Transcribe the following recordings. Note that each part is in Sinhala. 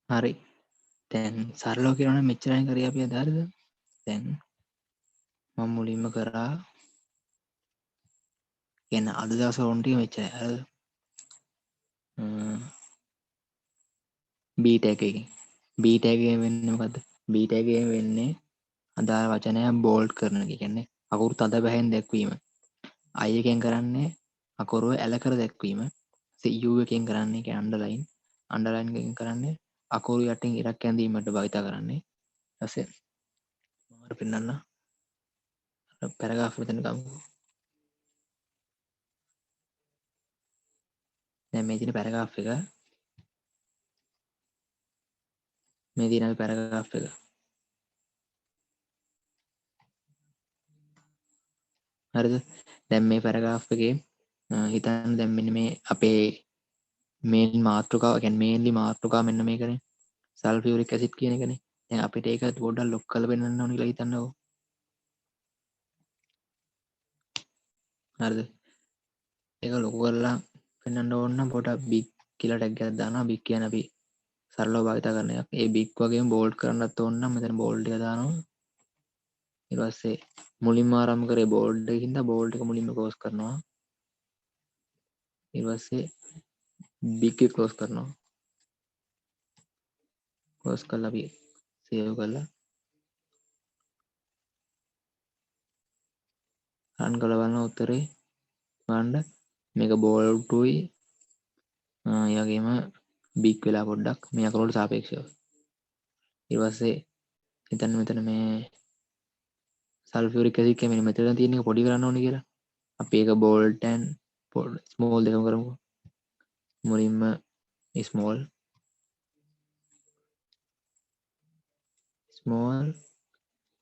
හරි දැන් සරලව කියනවනම් මෙච්චරයි කරේ අපි අද හරිද දැන් මම මුලින්ම කරා කියන්නේ අද දවසේ ඕන ටික මෙච්චරයි හරිද B tag එකකින් B tag එකෙන් වෙන්නේ මොකද්ද B tag එකෙන් වෙන්නේ අදාළ වචනය බෝල්ඩ් කරන එක කියන්නේ අකුරු තද බැහැෙන් දැක්වීම I එකෙන් කරන්නේ අකුරුව ඇල කර දැක්වීම U එකෙන් කරන්නේ කියන්නේ අන්ඩර්ලයින් එකෙන් කරන්නේ අකුරු යටින් ඉරක් ඇඳීමට භාවිත කරන්නේ ඊපස්සේ මම පෙන්නන්න පැරග්‍රාෆ් මෙතන ගමු දැන් මේ තියෙන පැරග්‍රාෆ් එක මේ තියෙන පැරග්‍රාෆ් එක හරිද දැන් මේ පැරග්‍රාෆ් එකේ හිතන්න දැන් මෙන්න මේ අපේ මේන් මාතෘකාව කියන්නේ මේන්ලි මාතෘකාව මෙන්න මේකනේ සල්ෆියුරික් ඇසිඩ් කියන එකනේ දැන් අපිට ඒක පොඩ්ඩක් ලොක් කරලා පෙන්නන්න ඕනේ කියලා හිතන්නකෝ හරිද ඒක ලොකු කරලා පෙන්වන්න ඕන නම් පොඩක් බිග් කියලා ටැග් එකක් දානවා බිග් කියන්නේ අපි සරලව භාවිත කරන එකක් ඒ බිග් වගේම බෝල්ඩ් කරන්නත් ඕන නම් මෙතන බෝල්ඩ් එක දානවා ඊට පස්සේ මුලින්ම ආරම්භ කරේ බෝල්ඩ් එකකින්ද බෝල්ඩ් එක මුලින්ම ක්ලෝස් කරනවා ඊට පස්සේ බිග් එක ක්ලෝස් කරනවා ක්ලෝස් කරලා අපි සේව් කරලා රන් කරලා බලන උත්තරේ බලන්න මේක බෝල්ඩ්ුයි ඒ වගේම බිග් වෙලා පොඩ්ඩක් මේ අකුරවලට සාපේක්ෂව ඊට පස්සේ හිතන්න මෙතන මේ සල්ෆියුරික් ඇසිඩ් එක මෙතන තියෙන එක පොඩි කරන්න ඕනේ කියලා අපි ඒක බෝල්ඩ් and ස්මෝල් දෙකම කරමු මුලින්ම ස්මෝල්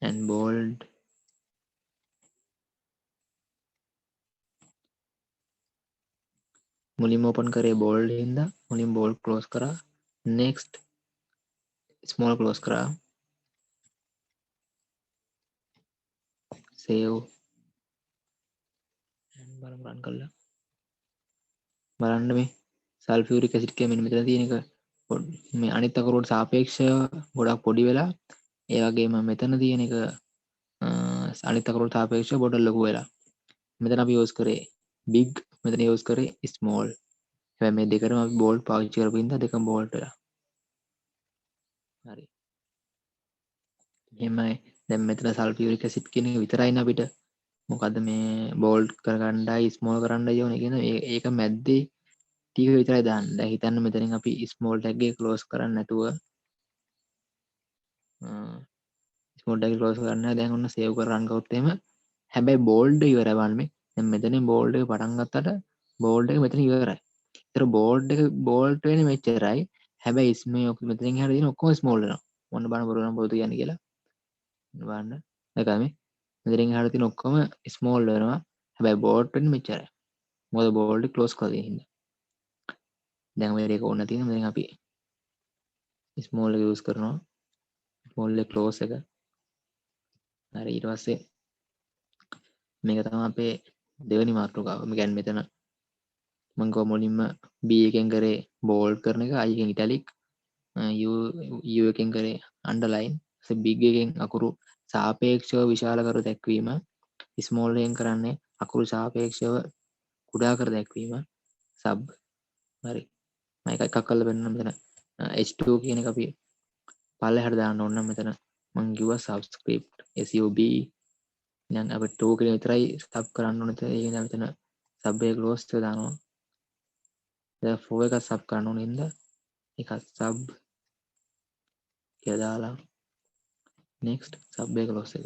and bold මුලින්ම ඕපන් කරේ බෝල්ඩ් හින්දා මුලින් බෝල්ඩ් ක්ලෝස් කරා next small close කරා save and බලමු run කරලා බලන්න මේ සල්ෆියුරික් ඇසිඩ් එක මෙන්න මෙතන තියෙන එක මේ අනිත් අකුරට සාපේක්ෂව ගොඩක් පොඩි වෙලා ඒ වගේම මෙතන තියෙන එක අනිත් අකුරට සාපේක්ෂව පොඩක් ලොකු වෙලා මෙතන අපි යූස් කරේ big මෙතන යූස් කරේ small හැබැයි මේ දෙකම අපි බෝල්ඩ් පාවිච්චි කරපු හින්දා දෙකම බෝල්ඩ් වෙලා හරි එහෙමයි දැන් මෙතන සල්ෆියුරික් ඇසිඩ් කියන එක විතරයිනේ අපිට මොකද්ද මේ බෝල්ඩ් කරගන්නයි ස්මෝල් කරන්නයි ඕනේ කියන ඒක මැද්දේ ටික විතරයි දාන්න. දැන් හිතන්න මෙතනින් අපි ස්මෝල් ටැග් එක ක්ලෝස් කරන්නේ නැතුව ස්මෝල් ටැග් එක ක්ලෝස් කරන්නේ නැහැ. දැන් ඔන්න සේව් කර රන් කරොත් එහෙම හැබැයි බෝල්ඩ් ඉවරයි බලන්න මේ. දැන් මෙතනින් බෝල්ඩ් එක පටන් ගත්තට බෝල්ඩ් එක මෙතන ඉවරයි. ඒතර බෝල්ඩ් එක බෝල්ඩ් වෙන්නේ මෙච්චරයි. හැබැයි මේ මෙතනින් එහාට තියෙන ඔක්කොම ස්මෝල් වෙනවා. මොන්න බලන්න බොරු නම් පොදු කියන්නේ කියලා. බලන්න. දැක්කද මේ? මෙතනින් එහාට තියෙන ඔක්කොම ස්මෝල් වෙනවා. හැබැයි බෝල්ඩ් වෙන්නේ මෙච්චරයි. මොකද බෝල්ඩ් ක්ලෝස් කරලා තියෙන හින්දා. දැන් මේක ඕන තියෙන දැන් අපි ස්මෝල් එක යූස් කරනවා ස්මෝල් එක ක්ලෝස් එක හරි ඊට පස්සේ මේක තමයි අපේ දෙවෙනි මාතෘකාව. මේ කියන්නේ මෙතන මම ගො මුලින්ම B එකෙන් කරේ බෝල්ඩ් කරන එක I එකෙන් ඉටැලික් U එකෙන් කරේ අන්ඩර්ලයින් බිග් එකෙන් අකුරු සාපේක්ෂව විශාල කර දැක්වීම ස්මෝල් එකෙන් කරන්නේ අකුරු සාපේක්ෂව කුඩා කර දැක්වීම සබ් හරි මම එකක් කරලා පෙන්නන්න මෙතන H2 කියන එක අපි පල්ලෙහාට දාන්න ඕන නම් මෙතන මම කිව්වා subscript sub දැන් අපි 2 කියලා විතරයි සබ් කරන්න ඕනේ ඒ කියන්නේ මෙතන සබ් එක ක්ලෝස් එක දානවා දැන් 4 එක සබ් කරන්න ඕනේ ඉඳ එක සබ් කියලා දාලා next සබ් එක ක්ලෝස් එක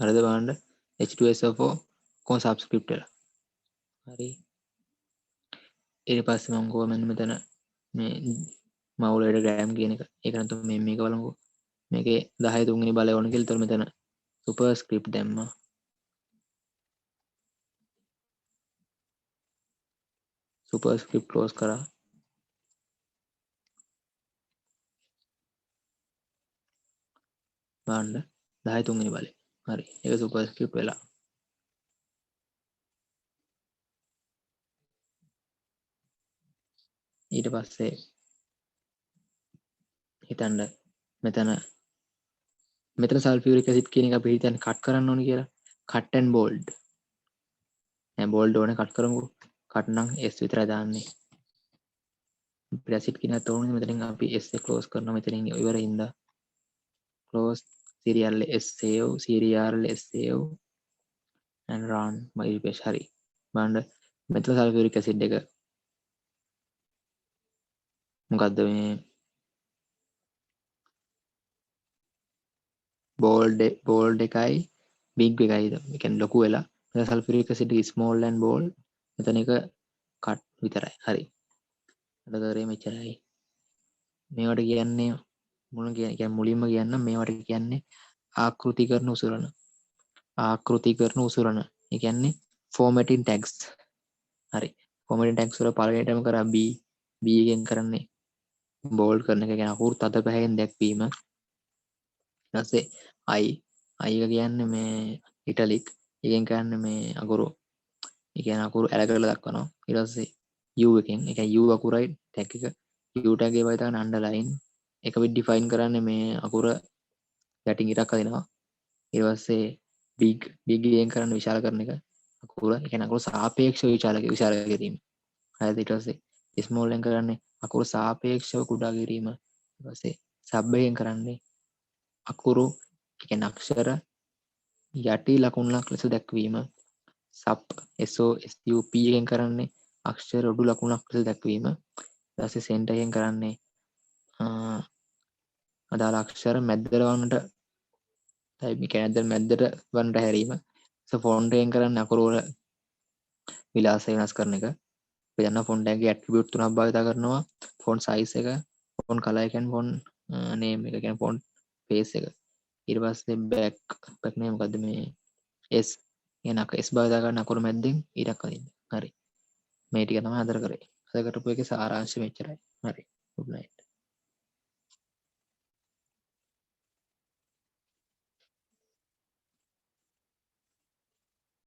හරිද බලන්න H2SO4 කොහොම subscript වෙලා හරි ඊට පස්සේ මම ගෝ මෙතන මේ මවුලට ග්‍රෑම් කියන එක ඒක නැත්නම් මේක බලමුකෝ මේකේ 10 තුන්වෙනි බලය ඕන කියලා. ඒතර මෙතන සුපර් ස්ක්‍රිප්ට් දැම්මා. සුපර් ස්ක්‍රිප්ට් ක්ලෝස් කරා. බලන්න 10 තුන්වෙනි බලය. හරි. ඒක සුපර් ස්ක්‍රිප්ට් වෙලා. ඊට පස්සේ හිතන්න මෙතන සල්ෆියුරික් ඇසිඩ් කියන එක අපි හිතන්නේ කට් කරන්න ඕනේ කියලා. Cut and bold. දැන් බෝල්ඩ් ඕනේ කට් කරමුකෝ. කට් නම් S විතරයි දාන්නේ. ඇසිඩ් කියන තෝරන්නේ මෙතනින් අපි S එක ක්ලෝස් කරනවා මෙතනින් ඉවරින්ද close serial save and run my page හරි. බලන්න මෙතන සල්ෆියුරික් ඇසිඩ් එක මොකද්ද මේ බෝල්ඩ් එකයි බිග් එකයි ඒ කියන්නේ ලොකු වෙලා මෙතන සල්ෆියුරික් ඇසිඩ් එක small and bold මෙතන එක කට් විතරයි හරි අදතරේ මෙච්චරයි මේවට කියන්නේ මුලින්ම කියන්න මේවට කියන්නේ ආකෘති කරන උසුරන ඒ කියන්නේ formatting tags හරි formatting tags වල පළවෙනිටම කරා B එකෙන් කරන්නේ bold කරන එක කියන්නේ අකුරු තද පැහැයෙන් දැක්වීම ඊට පස්සේ I එක කියන්නේ මේ italic එකෙන් කරන්නේ මේ අකුරු ඒ කියන්නේ අකුරු ඇල කරලා දක්වනවා ඊට පස්සේ U එකෙන් ඒ කියන්නේ U අකුරයි tag එක U tag එක වගේ තමයි underline එක විදිහ define කරන්නේ මේ අකුර යටින් ඉරක් අදිනවා ඊට පස්සේ big එකෙන් කරන්නේ විශාල කරන එක අකුර ඒ කියන්නේ අකුර සාපේක්ෂව විශාල කිරීම හරිද ඊට පස්සේ small එකෙන් කරන්නේ අකුර සාපේක්ෂව කුඩා කිරීම ඊට පස්සේ sub එකෙන් කරන්නේ අකුරු ඒ කියන්නේ අක්ෂර යටි ලකුණක් ලෙස දැක්වීම sup එකෙන් කරන්නේ අක්ෂර උඩු ලකුණක් ලෙස දැක්වීම ඊට පස්සේ center එකෙන් කරන්නේ අදාළ අක්ෂර මැද්දට වන්නට මේ කියන්නේ මැද්දට වන්නට හැරීම ෆොන්ට් එකෙන් කරන්නේ අකුරු වල විලාසය වෙනස් කරන එක අපි දන්නවා ෆොන්ට් එකේ ඇට්‍රිබියුට් තුනක් භාවිත කරනවා ෆොන්ට් සයිස් එක ෆොන්ට් කලර් එක කියන්නේ ෆොන්ට් නේම් එක කියන්නේ ෆොන්ට් ෆේස් එක ඊට පස්සේ බෑක් නේම් මොකද්ද මේ S කියන S භාවිත කරන අකුරු මැද්දෙන් ඊටක් අදින්න හරි මේ ටික තමයි අදට කරේ අද කරපු එකේ සාරාංශය මෙච්චරයි හරි